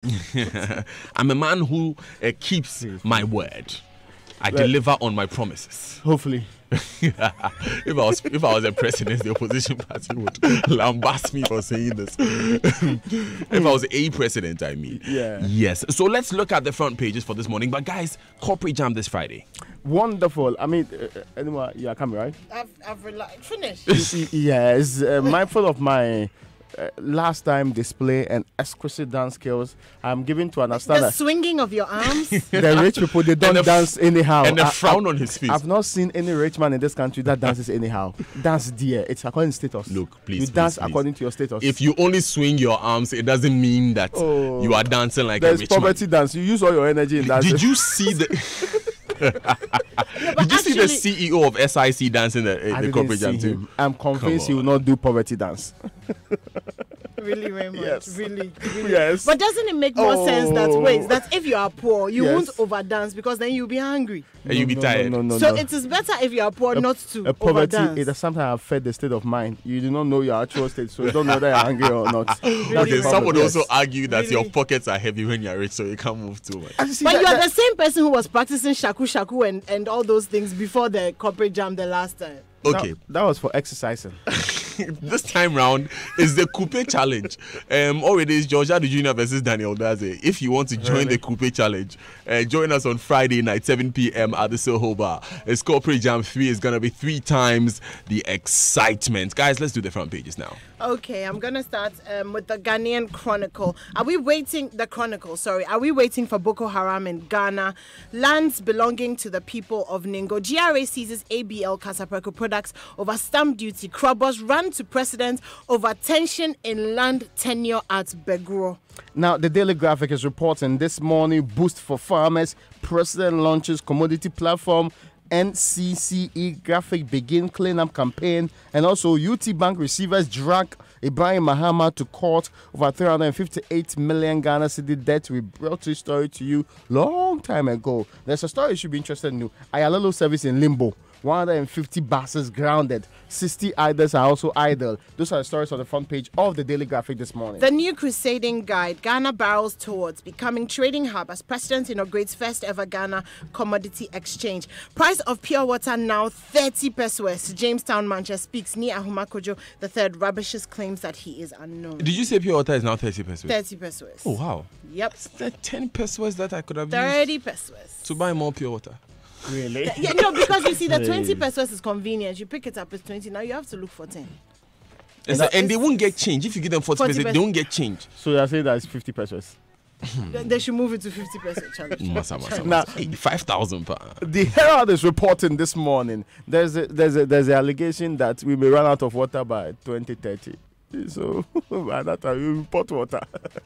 I'm a man who keeps my word. I deliver on my promises. Hopefully. if I was a president, the opposition party would lambast me for saying this. If I was a president, I mean. Yeah. Yes. So let's look at the front pages for this morning. But guys, corporate jam this Friday. Wonderful. I mean, anyway, you are coming, right? I've finished. Yes. Mindful of my last time display and exquisite dance skills, I'm given to understand the swinging of your arms. The rich people, they don't dance anyhow. And a frown on his face. I've not seen any rich man in this country that dances anyhow. Dance, dear. It's according to status. Look, please. You dance according to your status. If you only swing your arms, it doesn't mean that you are dancing like a rich man. There's poverty dance. You use all your energy in dancing. Did you see the... Did you see the CEO of SIC dancing the corporate jam too? I'm convinced he will not do poverty dance. Really, Raymond? Yes. Really? Yes. But doesn't it make more sense that if you are poor, you won't overdance because then you'll be hungry. And you'll be tired. So it is better if you are poor not to poverty, overdance. it sometimes affect the state of mind. You do not know your actual state, so you don't know that you're hungry or not. Okay, some would also argue that your pockets are heavy when you're rich, so you can't move too much. But you are the same person who was practicing shaku and all those things before the corporate jam the last time. Okay. That was for exercising. This time round is the Coupe Challenge. Already is Georgia the Junior versus Daniel Daze. If you want to join the Coupe Challenge, join us on Friday night, 7 p.m. at the Soho Bar. It's Corporate Jam 3 is going to be 3 times the excitement. Guys, let's do the front pages now. Okay, I'm going to start with the Ghanaian Chronicle. Are we waiting for Boko Haram in Ghana? Lands belonging to the people of Ningo. GRA seizes ABL Kasapreko products over stamp duty. Krobos run to president over tension in land tenure at Begro. Now, the Daily Graphic is reporting this morning, boost for farmers. President launches commodity platform. NCCE Graphic begin cleanup campaign, and also UT Bank receivers drag Ibrahim Mahama to court over 358 million Ghana cedi debt. We brought this story to you long time ago. There's a story you should be interested in. Ayalolo service in limbo. 150 buses grounded. 60 idlers are also idle. Those are the stories on the front page of the Daily Graphic this morning. The new crusading guide, Ghana barrels towards becoming trading hub as president inaugurates first ever Ghana commodity exchange. Price of pure water now 30 pesos. Jamestown Mancha speaks. Ni Ahuma Kojo III rubbishes claims that he is unknown. Did you say pure water is now 30 pesos? 30 pesos. Oh, wow. Yep. Is that 10 pesos that I could have 30 used pesos. to buy more pure water? Really? Yeah, no, because you see, the 20 pesos is convenient. You pick it up, it's 20. Now you have to look for 10. And they won't get change. If you give them 40 pesos, they don't get change. So you're saying that it's 50 pesos? They should move it to 50 pesos challenge. Now, 5,000 per. The Herald is reporting this morning. There's an allegation that we may run out of water by 2030. So by that time you import water.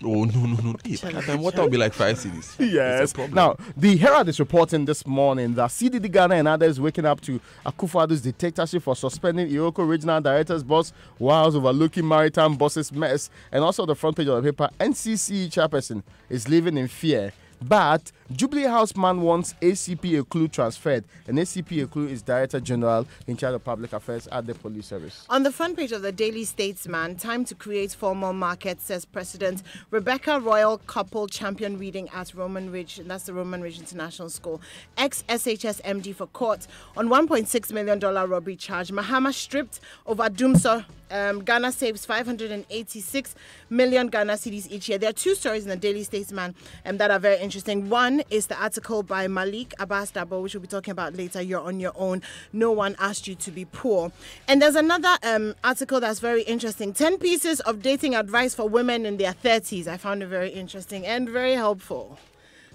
Oh no. Hey, by that time water will be like 5 cedis. Yes. Now the Herald is reporting this morning that CDD Ghana and others waking up to Akufo-Addo's dictatorship for suspending Iroko Regional Director's boss whilst overlooking maritime boss's mess. And also the front page of the paper, NCCE chairperson is living in fear. But Jubilee House man wants ACP Ekulu transferred, and ACP Ekulu is Director General in charge of public affairs at the police service. On the front page of the Daily Statesman, time to create formal market, says President. Rebecca Royal couple champion reading at Roman Ridge, and that's the Roman Ridge International School. Ex-SHS MD for court on $1.6 million robbery charge. Mahama stripped over Dumso. Ghana saves 586 million Ghana cedis each year. There are 2 stories in the Daily Statesman that are very interesting. One is the article by Malik Abbas Dabo, which we'll be talking about later. You're on your own. No one asked you to be poor. And there's another article that's very interesting. 10 pieces of dating advice for women in their 30s. I found it very interesting and very helpful.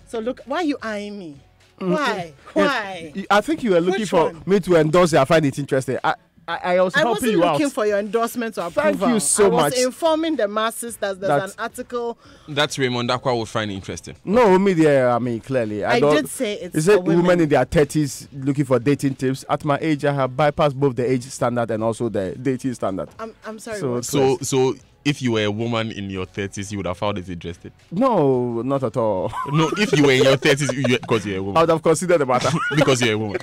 So look, why are you eyeing me? Why? Why? Yes. I think you were looking for me to endorse it. I find it interesting. I was helping you out. I wasn't looking for your endorsement or approval. Thank you so much. I was informing the masses that there's an article. That's Raymond Dakwa would find interesting. No, media, I mean, clearly. I did say it's is it women in their 30s looking for dating tips? At my age, I have bypassed both the age standard and also the dating standard. I'm sorry. So if you were a woman in your 30s, you would have found it interesting? No, not at all. No, if you were in your 30s, because you're a woman. I would have considered the matter. Because you're a woman.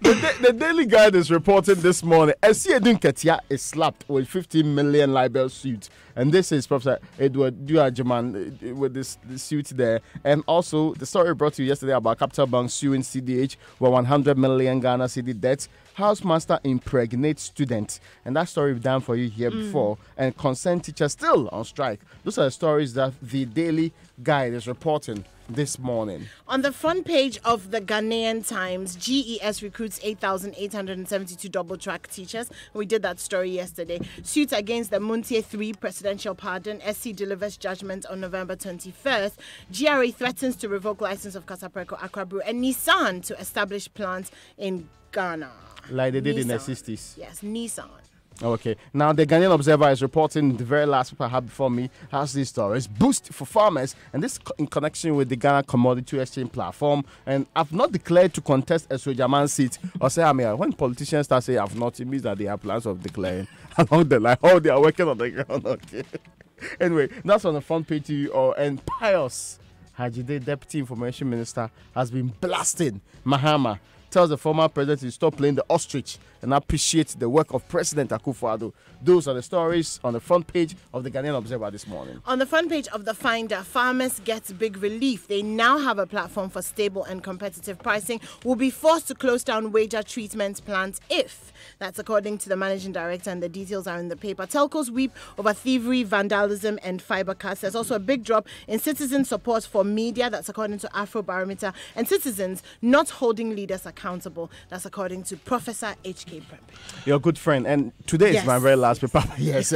The Daily Guide is reporting this morning. Esiedun Ketia is slapped with 15 million libel suit. And this is Professor Edward Duajiman with this suit there. And also, the story brought to you yesterday about Capital Bank suing CDH for 100 million Ghana cedi debt. Housemaster impregnates student. And that story we've done for you here before. And concerned teachers still on strike. Those are the stories that the Daily Guide is reporting this morning. On the front page of the Ghanaian Times, GES recruits 8,872 double-track teachers. We did that story yesterday. Suit against the Muntie 3 presidential pardon. SC delivers judgment on November 21st. GRA threatens to revoke license of Kasapreko Akrabru. And Nissan to establish plants in Ghana. Like they did in the Nissan. 60s. Yes, Nissan. Okay. Now, the Ghanaian Observer is reporting, the very last paper I had before me has these stories. Boost for farmers, and this in connection with the Ghana Commodity Exchange platform. And I've not declared to contest a Sojaman seat. Or say, I mean, when politicians start saying I've not, it means that they have plans of declaring along the line. Oh, they are working on the ground. Okay. Anyway, that's on the front page to you. And Pius Hajide, Deputy Information Minister, has been blasting Mahama. Tells the former president to stop playing the ostrich and appreciate the work of President Akufo-Addo. Those are the stories on the front page of the Ghanaian Observer this morning. On the front page of the Finder, farmers get big relief. They now have a platform for stable and competitive pricing. Will be forced to close down wager treatment plants if. That's according to the managing director, and the details are in the paper. Telcos weep over thievery, vandalism, and fiber cuts. There's also a big drop in citizen support for media. That's according to Afrobarometer. And citizens not holding leaders accountable. That's according to Professor H.K. Prempe. Your good friend. And today is my very last paper. Yes,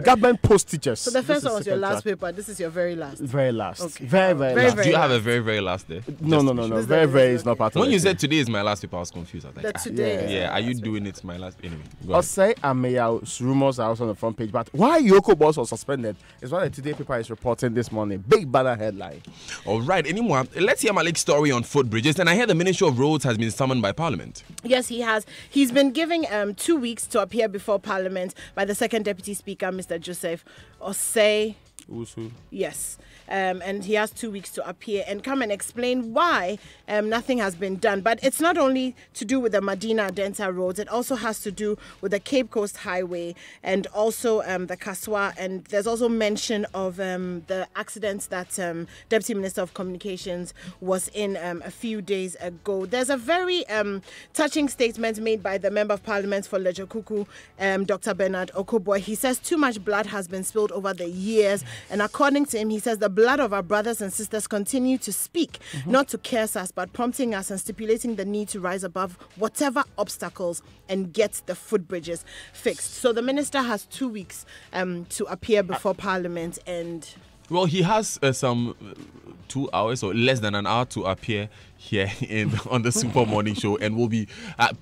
government post teachers. So the first one was your last paper. This is your very last. Very last. Okay. Very last. Do you have a very last day? No. Very is not part of it. When you said today is my last paper, I was confused. I was like, today. yeah, are you doing it my last? Anyway, go I'll ahead. say rumors are also on the front page, but why Yoko Boss was suspended is what the Today paper is reporting this morning. Big banner headline. All right, anymore. Let's hear Malik's story on footbridges. And I hear the Ministry of Roads has been summoned by Parliament. Yes, he has. He's been given 2 weeks to appear before Parliament by the second Deputy Speaker, Mr. Joseph Osei. Usu. Yes. And he has 2 weeks to appear and come and explain why nothing has been done. But it's not only to do with the Medina Denta roads, it also has to do with the Cape Coast Highway and also the Kaswa. And there's also mention of the accident that Deputy Minister of Communications was in a few days ago. There's a very touching statement made by the Member of Parliament for Lejokuku, Dr. Bernard Okoboy. He says too much blood has been spilled over the years. And according to him, he says the blood of our brothers and sisters continue to speak, not to curse us, but prompting us and stipulating the need to rise above whatever obstacles and get the footbridges fixed. So the minister has 2 weeks to appear before Parliament and... Well, he has some 2 hours or less than an hour to appear here on the Super Morning Show, and we'll be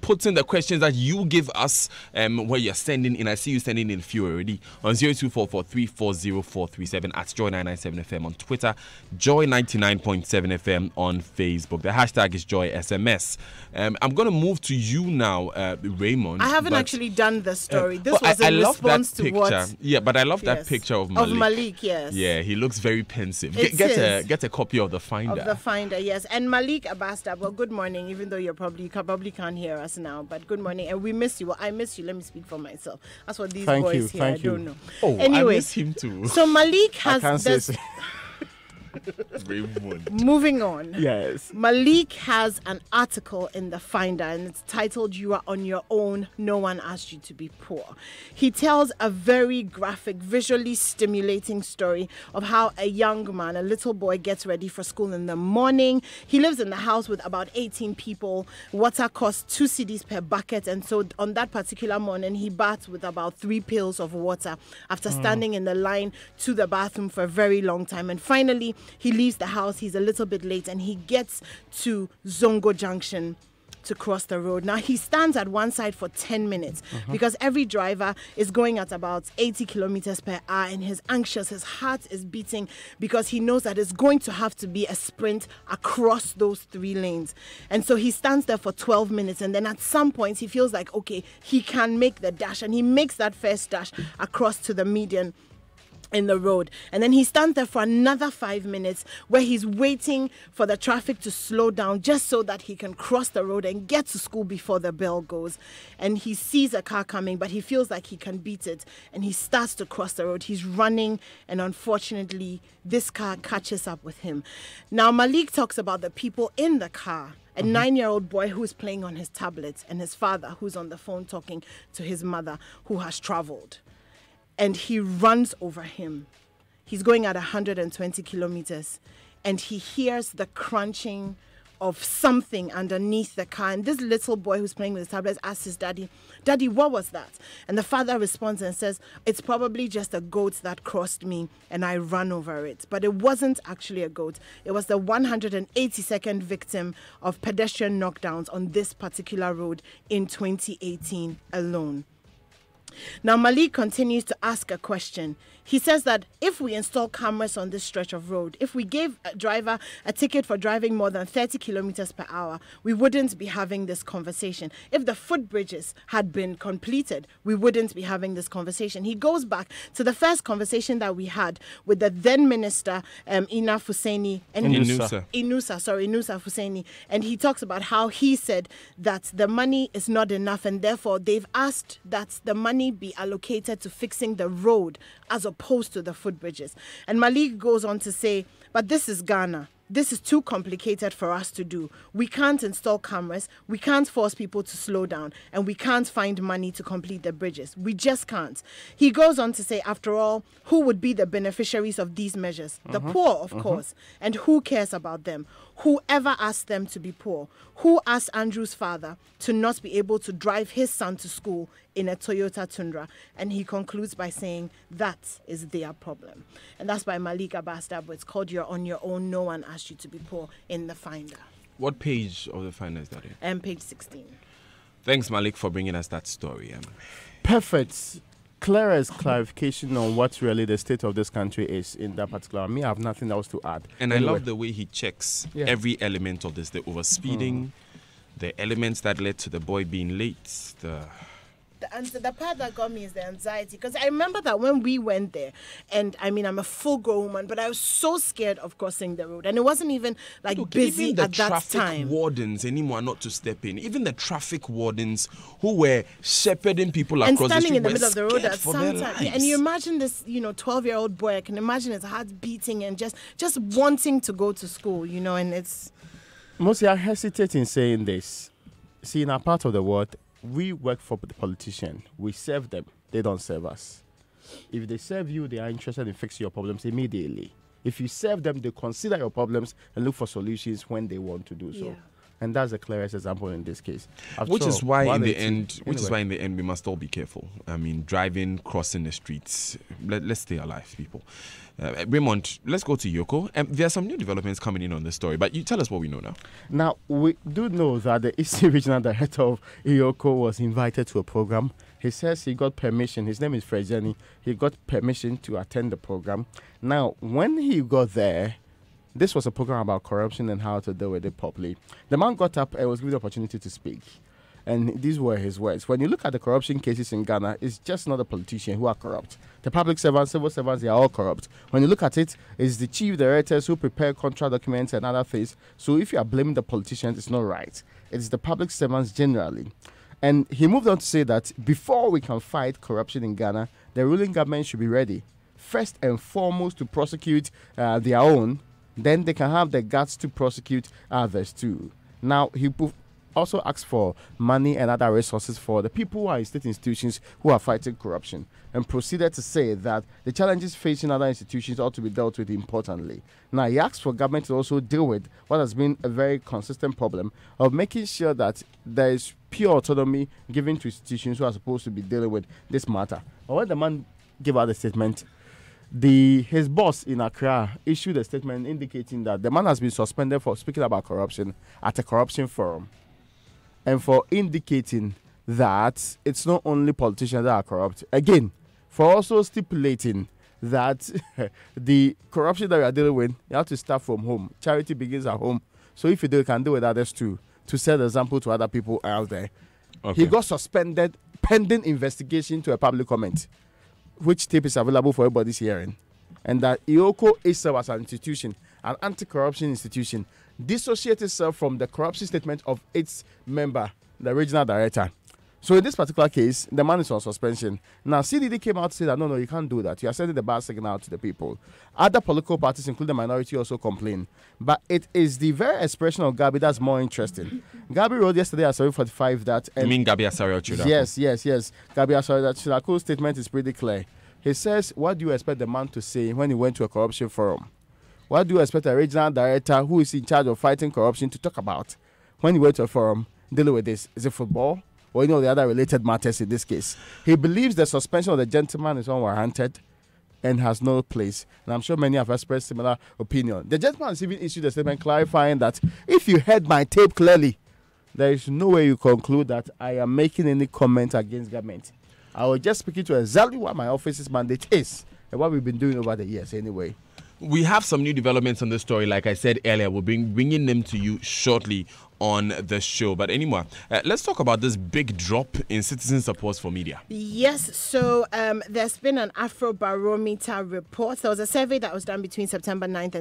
putting the questions that you give us where you're sending in. I see you sending in a few already on 0244340437 at Joy997 FM on Twitter, Joy99.7 FM on Facebook. The hashtag is JoySMS. I'm going to move to you now, Raymond. I haven't actually done the story. This was I in love response that to picture. what... Yeah, but I love that picture of Malik. Of Malik, yes. Yeah, he looks very pensive. It is. Get a copy of the Finder. Of the Finder, yes. And Malik Abasta, well, good morning, even though you probably can't hear us now, but good morning. And we miss you. Well, I miss you. Let me speak for myself. That's what these boys here, I don't know. Oh, anyway, I miss him too. So Malik has... I can't say so. Moving on. Yes. Malik has an article in the Finder and it's titled "You Are on Your Own, No One Asked You to Be Poor." He tells a very graphic, visually stimulating story of how a young man, a little boy, gets ready for school in the morning. He lives in the house with about 18 people. Water costs 2 cedis per bucket, and so on that particular morning he baths with about 3 pails of water after standing in the line to the bathroom for a very long time. And finally he leaves the house. He's a little bit late and he gets to Zongo Junction to cross the road. Now he stands at one side for 10 minutes because every driver is going at about 80 kilometers per hour and he's anxious. His heart is beating because he knows that it's going to have to be a sprint across those 3 lanes. And so he stands there for 12 minutes and then at some point he feels like, okay, he can make the dash, and he makes that first dash across to the median. in the road, and then he stands there for another 5 minutes where he's waiting for the traffic to slow down just so that he can cross the road and get to school before the bell goes. And he sees a car coming, but he feels like he can beat it, and he starts to cross the road. He's running, and unfortunately this car catches up with him. Now Malik talks about the people in the car. A 9-year-old boy who's playing on his tablet, and his father who's on the phone talking to his mother who has traveled. And he runs over him. He's going at 120 kilometers, and he hears the crunching of something underneath the car. And this little boy who's playing with his tablet asks his daddy, "Daddy, what was that?" And the father responds and says, "It's probably just a goat that crossed me and I ran over it." But it wasn't actually a goat. It was the 182nd victim of pedestrian knockdowns on this particular road in 2018 alone. Now Malik continues to ask a question. He says that if we install cameras on this stretch of road, if we gave a driver a ticket for driving more than 30 kilometers per hour, we wouldn't be having this conversation. If the footbridges had been completed, we wouldn't be having this conversation. He goes back to the first conversation that we had with the then minister, Inaf Hussaini, and Inusa Hussaini, and he talks about how he said that the money is not enough, and therefore they've asked that the money be allocated to fixing the road as opposed to the footbridges. And Malik goes on to say, but this is Ghana. This is too complicated for us to do. We can't install cameras, we can't force people to slow down, and we can't find money to complete the bridges. We just can't. He goes on to say, after all, who would be the beneficiaries of these measures? The poor, of course. And who cares about them? Whoever asked them to be poor? Who asked Andrew's father to not be able to drive his son to school in a Toyota Tundra? And he concludes by saying that is their problem. And that's by Malik Abbas Dabo. It's called You're on Your Own, No One Asked You to Be Poor in the Finder. What page of the Finder is that in? Page 16. Thanks, Malik, for bringing us that story. Perfect. Clearest clarification on what really the state of this country is in that particular. Me, I have nothing else to add. And anyway. I love the way he checks every element of this, the overspeeding, the elements that led to the boy being late, the part that got me is the anxiety, because I remember that when we went there, and I mean, I'm a full-grown woman, but I was so scared of crossing the road, and it wasn't even busy even at that time. The traffic wardens anymore not to step in. Even the traffic wardens who were shepherding people across the street, standing in the middle of the road at some time. Yeah, and you imagine this, 12-year-old boy. I can imagine his heart beating and just wanting to go to school, and it's. Mostly, I hesitate in saying this. See, in our part of the world, we work for the politician. We serve them. They don't serve us. If they serve you, they are interested in fixing your problems immediately. If you serve them, they consider your problems and look for solutions when they want to do so. Yeah. And that's the clearest example in this case. Which is why in the end, we must all be careful. I mean, driving, crossing the streets. Let's stay alive, people. Raymond, let's go to Yoko. There are some new developments coming in on this story, but you tell us what we know now. Now, we do know that the Eastern Regional Director of Yoko was invited to a program. He says he got permission. His name is Frejani. He got permission to attend the program. Now, when he got there, this was a program about corruption and how to deal with it properly. The man got up and was given the opportunity to speak. And these were his words. When you look at the corruption cases in Ghana, it's just not the politicians who are corrupt. The public servants, civil servants, they are all corrupt. When you look at it, it's the chief directors who prepare contract documents and other things. So if you are blaming the politicians, it's not right. It's the public servants generally. And he moved on to say that before we can fight corruption in Ghana, the ruling government should be ready, first and foremost, to prosecute their own. Then they can have the guts to prosecute others too. Now, he also asked for money and other resources for the people who are in state institutions who are fighting corruption, and proceeded to say that the challenges facing other institutions ought to be dealt with importantly. Now, he asked for government to also deal with what has been a very consistent problem of making sure that there is pure autonomy given to institutions who are supposed to be dealing with this matter. But when the man gave out the statement, his boss in Accra issued a statement indicating that the man has been suspended for speaking about corruption at a corruption forum, and for indicating that it's not only politicians that are corrupt. Again, for also stipulating that the corruption that we are dealing with, you have to start from home. Charity begins at home. So if you can do with others too, to set an example to other people out there. Okay. He got suspended pending investigation to a public comment. which tape is available for everybody's hearing, and that IOCO itself as an institution, an anti-corruption institution, dissociates itself from the corruption statement of its member, the regional director. So in this particular case, the man is on suspension. Now, CDD came out to say that, no, you can't do that. You are sending the bad signal to the people. Other political parties, including the minority, also complain. But it is the very expression of Gabi that's more interesting. Gabi wrote yesterday at 7:45 that... You mean Gabi Asare Ochudaku? Yes. Gabi Asare Ochudaku's statement is pretty clear. He says, what do you expect the man to say when he went to a corruption forum? What do you expect a regional director who is in charge of fighting corruption to talk about when he went to a forum dealing with this? Is it football? Or the other related matters in this case? He believes the suspension of the gentleman is unwarranted and has no place. And I'm sure many have expressed similar opinion. The gentleman has even issued a statement clarifying that if you heard my tape clearly, there is no way you conclude that I am making any comment against government. I was just speaking to exactly what my office's mandate is and what we've been doing over the years anyway. We have some new developments on this story. Like I said earlier, we'll be bringing them to you shortly on the show. But anymore, let's talk about this big drop in citizen support for media. Yes, so there's been an Afrobarometer report. There was a survey that was done between September 9th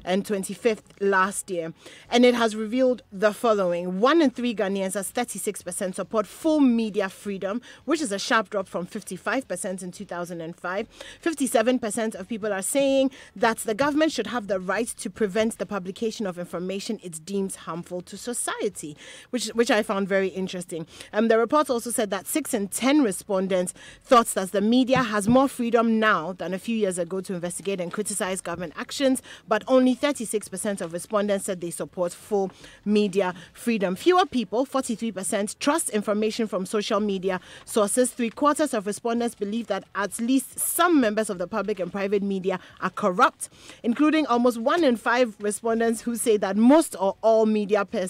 and 25th last year, and it has revealed the following. 1 in 3 Ghanaians, as 36%, support full media freedom, which is a sharp drop from 55% in 2005. 57% of people are saying that the government should have the right to prevent the publication of information it deems harmful to society, which I found very interesting. The report also said that 6 in 10 respondents thought that the media has more freedom now than a few years ago to investigate and criticize government actions, but only 36% of respondents said they support full media freedom. Fewer people, 43%, trust information from social media sources. 3/4 of respondents believe that at least some members of the public and private media are corrupt, including almost 1 in 5 respondents who say that most or all media persons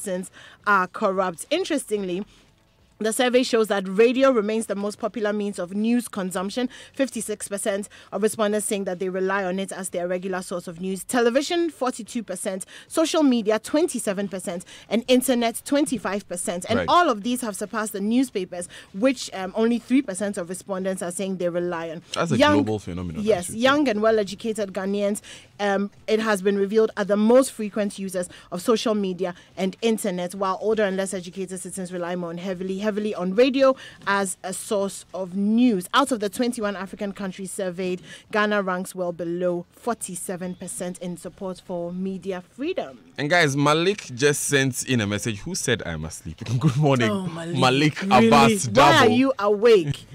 are corrupt. Interestingly, the survey shows that radio remains the most popular means of news consumption. 56% of respondents saying that they rely on it as their regular source of news. Television, 42%. Social media, 27%. And internet, 25%. And all of these have surpassed the newspapers, which only 3% of respondents are saying they rely on. That's a global phenomenon. Yes, young and well-educated Ghanaians, it has been revealed, are the most frequent users of social media and internet, while older and less educated citizens rely more heavily on radio as a source of news. Out of the 21 African countries surveyed, Ghana ranks well below 47% in support for media freedom. And guys, Malik just sent in a message. Who said I'm asleep? Good morning, Malik really? Abbas Dabo. Why are you awake?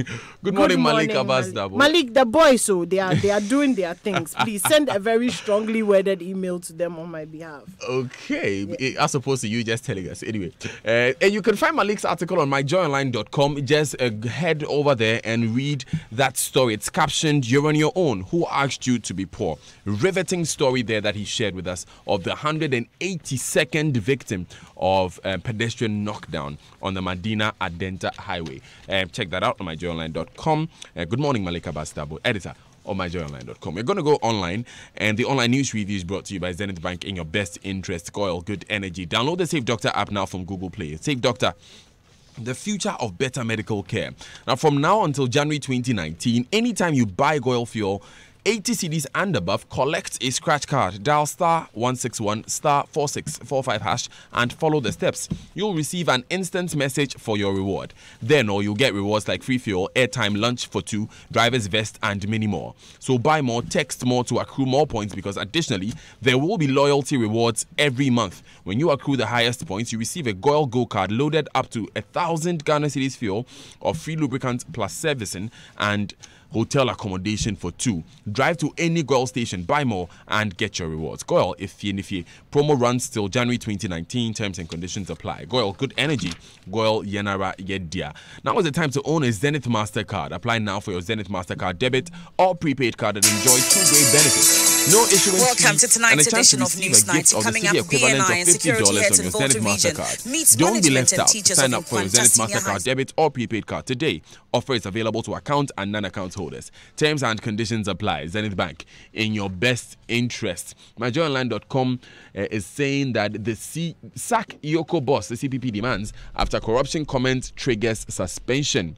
Good morning, Malik Abbas Dabo. Malik, the boys, so they are doing their things. Please send a very strongly worded email to them on my behalf. Okay, as opposed to you just telling us. Anyway, and you can find Malik's article on myjoyonline.com. Just head over there and read that story. It's captioned, "You're on your own. Who asked you to be poor?" Riveting story there that he shared with us of the 182nd victim of pedestrian knockdown on the Medina Adenta Highway. Check that out on myjoyonline.com. Good morning, Malik Abbas Dabo, editor on myjoyonline.com. We're going to go online, and the online news review is brought to you by Zenith Bank in your best interest. Goil Good Energy. Download the Safe Doctor app now from Google Play. Safe Doctor, the future of better medical care. Now, from now until January 2019, anytime you buy Goil Fuel, 80 cedis and above, collect a scratch card. Dial *161 *4645 hash and follow the steps. You'll receive an instant message for your reward. Then, or you'll get rewards like free fuel, airtime, lunch for 2, driver's vest, and many more. So buy more, text more to accrue more points, because additionally, there will be loyalty rewards every month. When you accrue the highest points, you receive a Goil Go card loaded up to 1,000 Ghana cedis fuel or free lubricant plus servicing and hotel accommodation for 2. Drive to any Goil station, buy more, and get your rewards. Goil, if you promo runs till January 2019. Terms and conditions apply. Goil Good Energy. Goil Yenara Yedia. Now is the time to own a Zenith MasterCard. Apply now for your Zenith MasterCard debit or prepaid card and enjoy 2 great benefits. No issuance Welcome fee to tonight's and a chance to edition of receive News a gift Night. of the Coming city up, equivalent BNI of and security $50 heads on your in Volta Zenith region MasterCard. meets Don't be management left and out. teachers Sign of up for your Zenith Nkwanta Senior High MasterCard debit or prepaid card today. Offer is available to account and non-account holders. Terms and conditions apply. Zenith Bank, in your best interest. MyJoyOnline.com is saying that the sack Yoko boss, the CPP demands after corruption comment triggers suspension.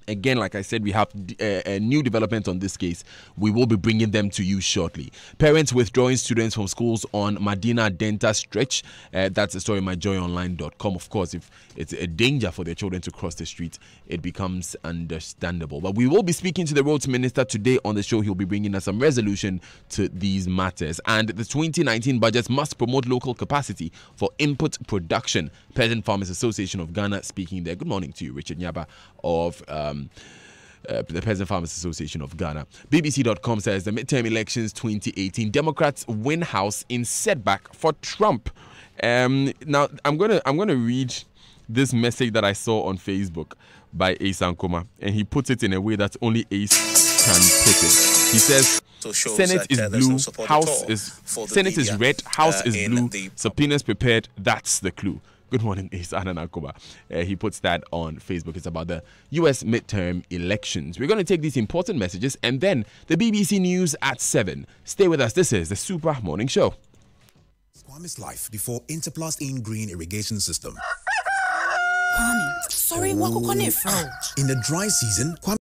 Again, like I said, we have a new development on this case. We will be bringing them to you shortly. Parents withdrawing students from schools on Medina Denta stretch. That's a story on myjoyonline.com. Of course, if it's a danger for their children to cross the street, it becomes understandable. But we will be speaking to the roads minister today on the show. He'll be bringing us some resolution to these matters. And the 2019 budget must promote local capacity for input production. Peasant Farmers Association of Ghana speaking there. Good morning to you, Richard Nyaba of the Peasant Farmers Association of Ghana. BBC.com says the midterm elections 2018, Democrats win House in setback for Trump. Now I'm gonna read this message that I saw on Facebook by Ace Ankoma, and he puts it in a way that only Ace can put it. He says, Senate is blue, Senate is red, House is blue, subpoenas prepared, that's the clue. Good morning, Ace Ankoma. He puts that on Facebook. It's about the US midterm elections. We're going to take these important messages and then the BBC News at 7. Stay with us. This is the Super Morning Show. Kwame's life before Interplast in Green Irrigation System. Sorry, what could it from? In the dry season, Kwame